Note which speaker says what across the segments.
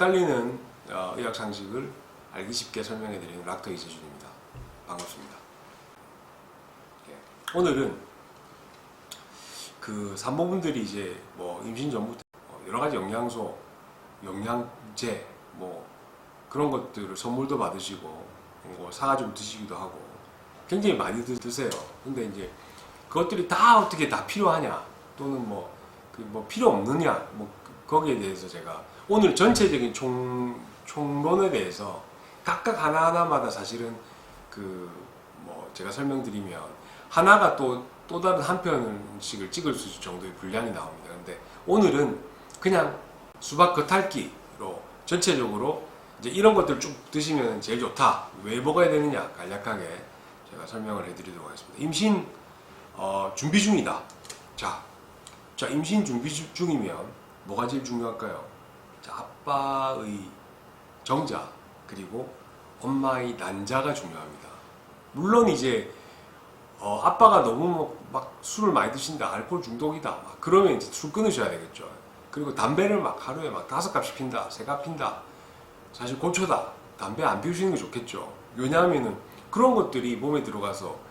Speaker 1: 헷갈리는 의학 상식을 알기 쉽게 설명해드리는 락터 이재준입니다. 반갑습니다. 오늘은 그 산모분들이 이제 뭐 임신 전부터 여러 가지 영양소, 영양제 뭐 그런 것들을 선물도 받으시고 뭐 사가지고 드시기도 하고 굉장히 많이 드세요. 근데 이제 그것들이 다 어떻게 다 필요하냐 또는 뭐 필요 없느냐 뭐 거기에 대해서 제가 오늘 전체적인 총론에 대해서 각각 하나하나마다 사실은 제가 설명드리면 하나가 또 다른 한 편씩을 찍을 수 있을 정도의 분량이 나옵니다. 그런데 오늘은 그냥 수박 겉핥기로 전체적으로 이제 이런 것들 쭉 드시면 제일 좋다. 왜 먹어야 되느냐 간략하게 제가 설명을 해드리도록 하겠습니다. 임신 준비 중이다. 자, 임신 준비 중이면 뭐가 제일 중요할까요? 자, 아빠의 정자 그리고 엄마의 난자가 중요합니다. 물론 이제 아빠가 너무 막 술을 많이 드신다, 알코올 중독이다, 막 그러면 이제 술 끊으셔야 되겠죠. 그리고 담배를 막 하루에 막 5갑씩 핀다, 3갑 핀다. 사실 고초다. 담배 안 피우시는 게 좋겠죠. 왜냐하면은 그런 것들이 몸에 들어가서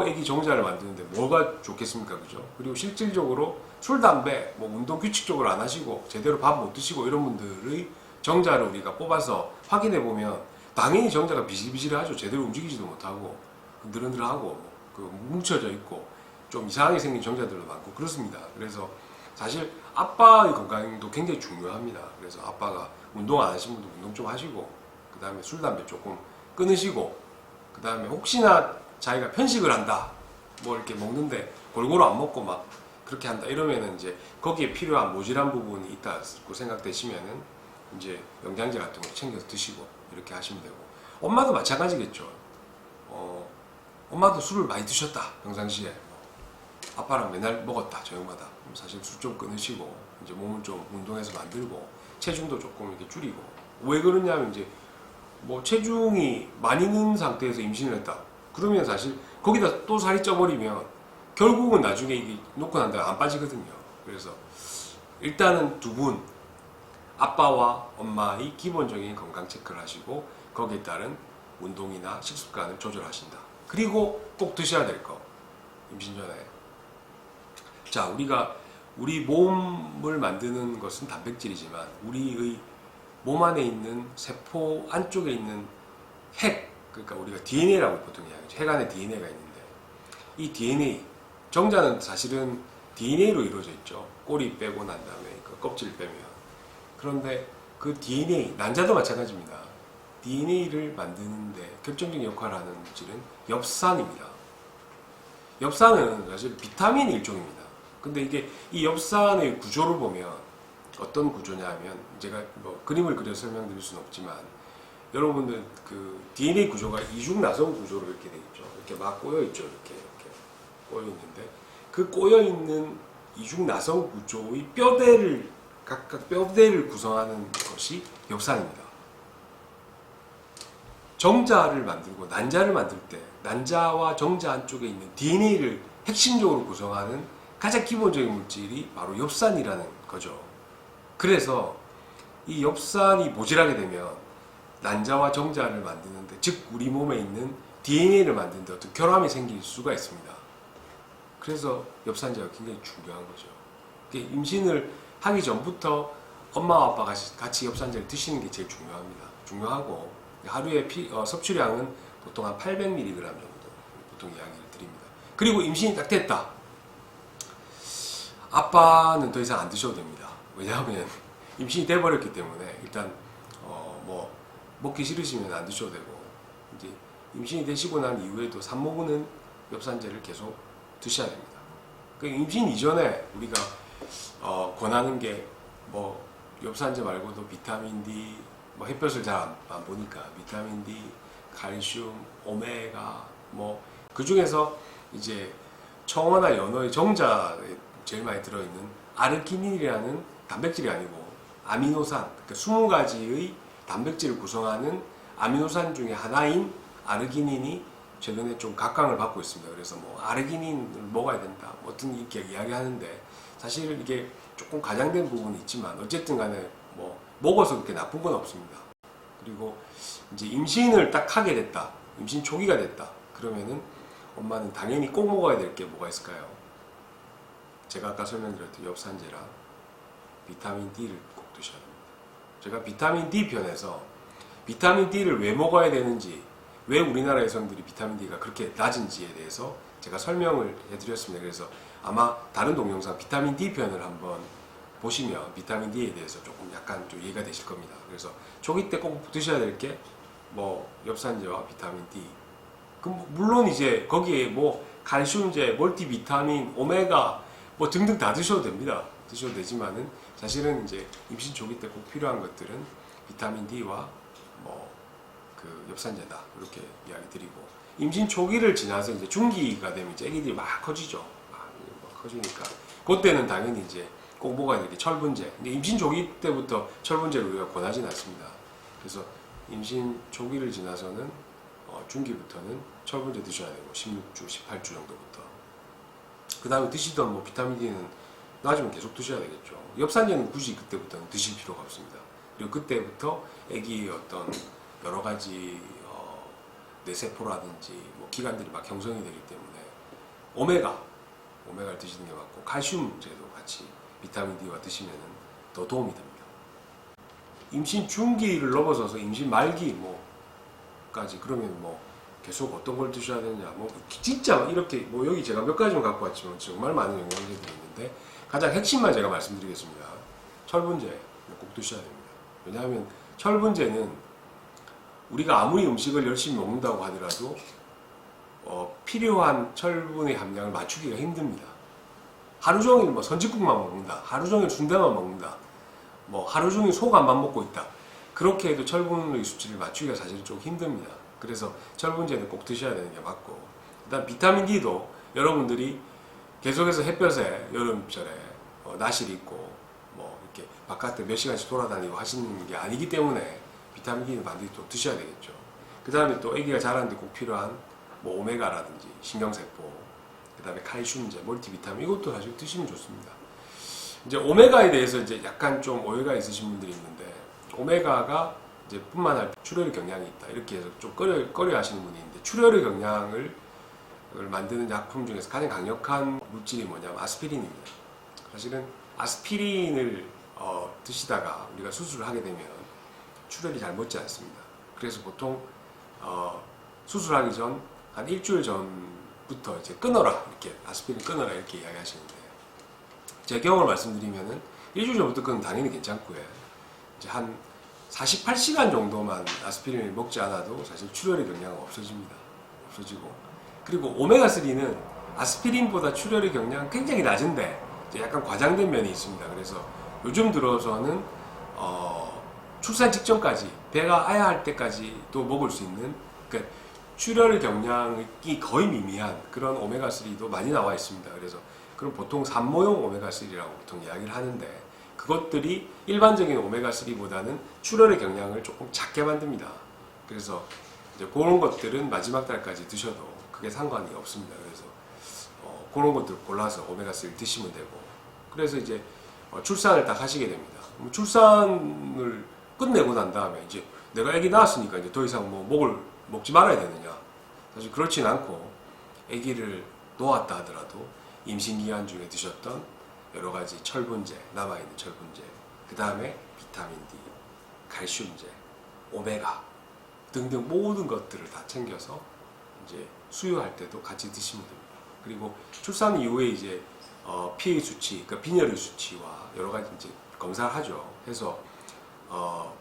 Speaker 1: 애기 정자를 만드는데 뭐가 좋겠습니까, 그죠? 그리고 실질적으로 술, 담배, 운동 규칙적으로 안 하시고 제대로 밥 못 드시고 이런 분들의 정자를 우리가 뽑아서 확인해 보면 당연히 정자가 비실비실하죠. 제대로 움직이지도 못하고 흔들흔들하고 뭉쳐져 있고 좀 이상하게 생긴 정자들도 많고 그렇습니다. 그래서 사실 아빠의 건강도 굉장히 중요합니다. 그래서 아빠가 운동 안 하신 분도 운동 좀 하시고 그 다음에 술, 담배 조금 끊으시고 그 다음에 혹시나 자기가 편식을 한다 뭐 이렇게 먹는데 골고루 안 먹고 막 그렇게 한다 이러면은 이제 거기에 필요한 모질한 부분이 있다고 생각되시면은 이제 영양제 같은 거 챙겨서 드시고 이렇게 하시면 되고 엄마도 마찬가지겠죠. 엄마도 술을 많이 드셨다 평상시에 아빠랑 맨날 먹었다 저녁마다 사실 술 좀 끊으시고 이제 몸을 좀 운동해서 만들고 체중도 조금 이렇게 줄이고 왜 그러냐면 이제 체중이 많이 는 상태에서 임신을 했다 그러면 사실 거기다 또 살이 쪄버리면 결국은 나중에 이게 놓고 난 다음에 안 빠지거든요. 그래서 일단은 두 분 아빠와 엄마의 기본적인 건강 체크를 하시고 거기에 따른 운동이나 식습관을 조절하신다. 그리고 꼭 드셔야 될 거 임신 전에 자 우리 몸을 만드는 것은 단백질이지만 우리의 몸 안에 있는 세포 안쪽에 있는 핵 그러니까 우리가 DNA라고 보통 이야기하죠. 핵 안에 DNA가 있는데 이 DNA 정자는 사실은 DNA로 이루어져 있죠. 꼬리 빼고 난 다음에 그 껍질 빼면 그런데 그 DNA 난자도 마찬가지입니다. DNA를 만드는데 결정적인 역할을 하는 물질은 엽산입니다. 엽산은 사실 비타민 일종입니다. 근데 이게 이 엽산의 구조를 보면 어떤 구조냐 하면 제가 그림을 그려서 설명드릴 수는 없지만 여러분들 그 DNA 구조가 이중 나성 구조로 이렇게 되어 있죠. 이렇게 막 꼬여 있죠. 이렇게 꼬여 있는데 그 꼬여 있는 이중 나성 구조의 각각 뼈대를 구성하는 것이 엽산입니다. 정자를 만들고 난자를 만들 때 난자와 정자 안쪽에 있는 DNA를 핵심적으로 구성하는 가장 기본적인 물질이 바로 엽산이라는 거죠. 그래서 이 엽산이 모자라게 되면 난자와 정자를 만드는데 즉 우리 몸에 있는 DNA를 만드는데 어떤 결함이 생길 수가 있습니다. 그래서 엽산제가 굉장히 중요한 거죠. 임신을 하기 전부터 엄마와 아빠가 같이 엽산제를 드시는 게 제일 중요합니다. 중요하고 하루에 섭취량은 보통 한 800mg 정도 보통 이야기를 드립니다. 그리고 임신이 딱 됐다. 아빠는 더 이상 안 드셔도 됩니다. 왜냐하면 임신이 돼버렸기 때문에 일단 먹기 싫으시면 안 드셔도 되고 이제 임신이 되시고 난 이후에도 산모분은 엽산제를 계속 드셔야 됩니다. 임신 이전에 우리가 권하는 게 엽산제 말고도 비타민 D 햇볕을 잘 안 보니까 비타민 D, 칼슘, 오메가 그 중에서 이제 청어나 연어의 정자에 제일 많이 들어있는 아르기닌이라는 단백질이 아니고 아미노산 그러니까 20가지의 단백질을 구성하는 아미노산 중에 하나인 아르기닌이 최근에 좀 각광을 받고 있습니다. 그래서 아르기닌을 먹어야 된다 어떤 이렇게 이야기하는데 사실 이게 조금 과장된 부분이 있지만 어쨌든 간에 먹어서 그렇게 나쁜 건 없습니다. 그리고 이제 임신을 딱 하게 됐다. 임신 초기가 됐다. 그러면은 엄마는 당연히 꼭 먹어야 될 게 뭐가 있을까요? 제가 아까 설명드렸던 엽산제랑 비타민 D를 꼭 드셔야 됩니다. 제가 비타민 D 편에서 비타민 D를 왜 먹어야 되는지, 왜 우리나라 여성들이 비타민 D가 그렇게 낮은지에 대해서 제가 설명을 해드렸습니다. 그래서 아마 다른 동영상 비타민 D 편을 한번 보시면 비타민 D에 대해서 조금 약간 좀 이해가 되실 겁니다. 그래서 초기 때 꼭 드셔야 될 게 뭐 엽산제와 비타민 D. 물론 이제 거기에 뭐 칼슘제, 멀티비타민, 오메가 뭐 등등 다 드셔도 됩니다. 드셔도 되지만은 사실은 이제 임신 초기 때 꼭 필요한 것들은 비타민 D와 뭐 그 엽산제다 이렇게 이야기 드리고, 임신 초기를 지나서 이제 중기가 되면 이제 애기들이 막 커지죠. 막 커지니까 그때는 당연히 이제 꼭 먹어야 될 게 철분제. 근데 임신 초기 때부터 철분제를 우리가 권하지는 않습니다. 그래서 임신 초기를 지나서는 중기부터는 철분제 드셔야 되고 16주, 18주 정도부터. 그 다음에 드시던 뭐 비타민 D는 나중에 계속 드셔야 되겠죠. 엽산제는 굳이 그때부터는 드실 필요가 없습니다. 그리고 그때부터 아기의 어떤 여러 가지 뇌세포라든지 뭐 기관들이 막 형성이 되기 때문에 오메가를 드시는 게 맞고, 칼슘제도 같이 비타민 D와 드시면 더 도움이 됩니다. 임신 중기를 넘어서서 임신 말기 뭐까지 그러면 뭐 계속 어떤 걸 드셔야 되냐, 뭐 진짜 이렇게 뭐 여기 제가 몇 가지만 갖고 왔지만 정말 많은 영양제들이 있는데 가장 핵심만 제가 말씀드리겠습니다. 철분제 꼭 드셔야 됩니다. 왜냐하면 철분제는 우리가 아무리 음식을 열심히 먹는다고 하더라도 필요한 철분의 함량을 맞추기가 힘듭니다. 하루 종일 뭐 선짓국만 먹는다, 하루 종일 순대만 먹는다, 뭐 하루 종일 소금만 먹고 있다, 그렇게 해도 철분의 수치를 맞추기가 사실 좀 힘듭니다. 그래서 철분제는 꼭 드셔야 되는 게 맞고, 일단 비타민 D도 여러분들이 계속해서 햇볕에 여름철에 나실 입고 뭐 이렇게 바깥에 몇 시간씩 돌아다니고 하시는 게 아니기 때문에 비타민 D는 반드시 또 드셔야 되겠죠. 그 다음에 또 아기가 자라는데 꼭 필요한 뭐 오메가라든지 신경세포, 그 다음에 칼슘제, 멀티비타민, 이것도 사실 드시면 좋습니다. 이제 오메가에 대해서 이제 약간 좀 오해가 있으신 분들이 있는데, 오메가가 이제 뿐만 아니라 출혈의 경향이 있다 이렇게 해서 좀 꺼려 하시는 분이 있는데, 출혈의 경향을 만드는 약품 중에서 가장 강력한 물질이 뭐냐면 아스피린입니다. 사실은 아스피린을 드시다가 우리가 수술을 하게 되면 출혈이 잘 멎지 않습니다. 그래서 보통 수술하기 전 한 일주일 전부터 이제 끊어라, 이렇게 아스피린 끊어라 이렇게 이야기하시는데, 제 경험을 말씀드리면은 일주일 전부터 끊으면 당연히 괜찮고요. 이제 한 48시간 정도만 아스피린을 먹지 않아도 사실 출혈의 경향은 없어지고, 그리고 오메가3는 아스피린보다 출혈의 경향 굉장히 낮은데 이제 약간 과장된 면이 있습니다. 그래서 요즘 들어서는 출산 직전까지, 배가 아야할 때까지도 먹을 수 있는, 그러니까 출혈의 경향이 거의 미미한 그런 오메가3도 많이 나와 있습니다. 그래서 그럼 보통 산모용 오메가3라고 보통 이야기를 하는데, 그것들이 일반적인 오메가3보다는 출혈의 경향을 조금 작게 만듭니다. 그래서 이제 그런 것들은 마지막 달까지 드셔도 크게 상관이 없습니다. 그래서 그런 것들 골라서 오메가3를 드시면 되고, 그래서 이제 출산을 딱 하시게 됩니다. 출산을 끝내고 난 다음에 이제 내가 아기 낳았으니까 이제 더 이상 뭐 먹지 말아야 되느냐? 사실 그렇진 않고, 아기를 놓았다 하더라도 임신 기간 중에 드셨던 여러 가지 철분제, 남아있는 철분제, 그 다음에 비타민 D, 칼슘제, 오메가 등등 모든 것들을 다 챙겨서 이제 수유할 때도 같이 드시면 됩니다. 그리고 출산 이후에 이제 pH 수치, 그러니까 빈혈의 수치와 여러 가지 이제 검사를 하죠. 해서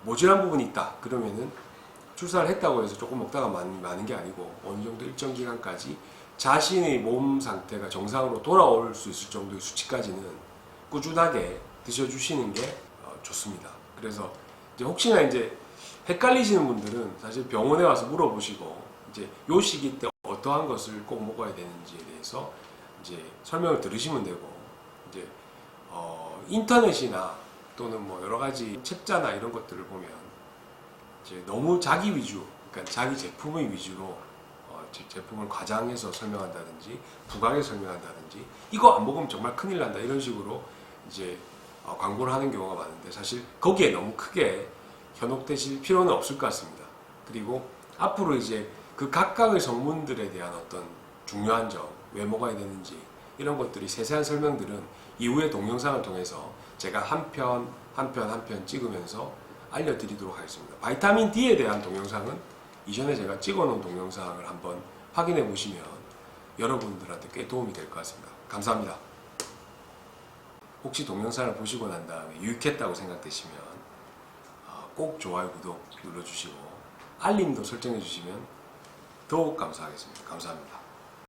Speaker 1: 모질한 부분이 있다 그러면은 출산을 했다고 해서 조금 먹다가 많은 게 아니고, 어느 정도 일정 기간까지 자신의 몸 상태가 정상으로 돌아올 수 있을 정도의 수치까지는 꾸준하게 드셔주시는 게 좋습니다. 그래서 이제 혹시나 이제 헷갈리시는 분들은 사실 병원에 와서 물어보시고, 이제 요 시기 때 어떠한 것을 꼭 먹어야 되는지에 대해서 이제 설명을 들으시면 되고, 이제 인터넷이나 또는 뭐 여러 가지 책자나 이런 것들을 보면 이제 너무 자기 위주, 그러니까 자기 제품의 위주로 제품을 과장해서 설명한다든지 부강해서 설명한다든지, 이거 안 먹으면 정말 큰일 난다 이런 식으로 이제 광고를 하는 경우가 많은데 사실 거기에 너무 크게 현혹되실 필요는 없을 것 같습니다. 그리고 앞으로 이제 그 각각의 성분들에 대한 어떤 중요한 점, 왜 먹어야 되는지 이런 것들이 세세한 설명들은 이후의 동영상을 통해서 제가 한 편 찍으면서 알려드리도록 하겠습니다. 바이타민 D에 대한 동영상은 이전에 제가 찍어놓은 동영상을 한번 확인해 보시면 여러분들한테 꽤 도움이 될 것 같습니다. 감사합니다. 혹시 동영상을 보시고 난 다음에 유익했다고 생각되시면 꼭 좋아요, 구독 눌러주시고 알림도 설정해 주시면 더욱 감사하겠습니다. 감사합니다.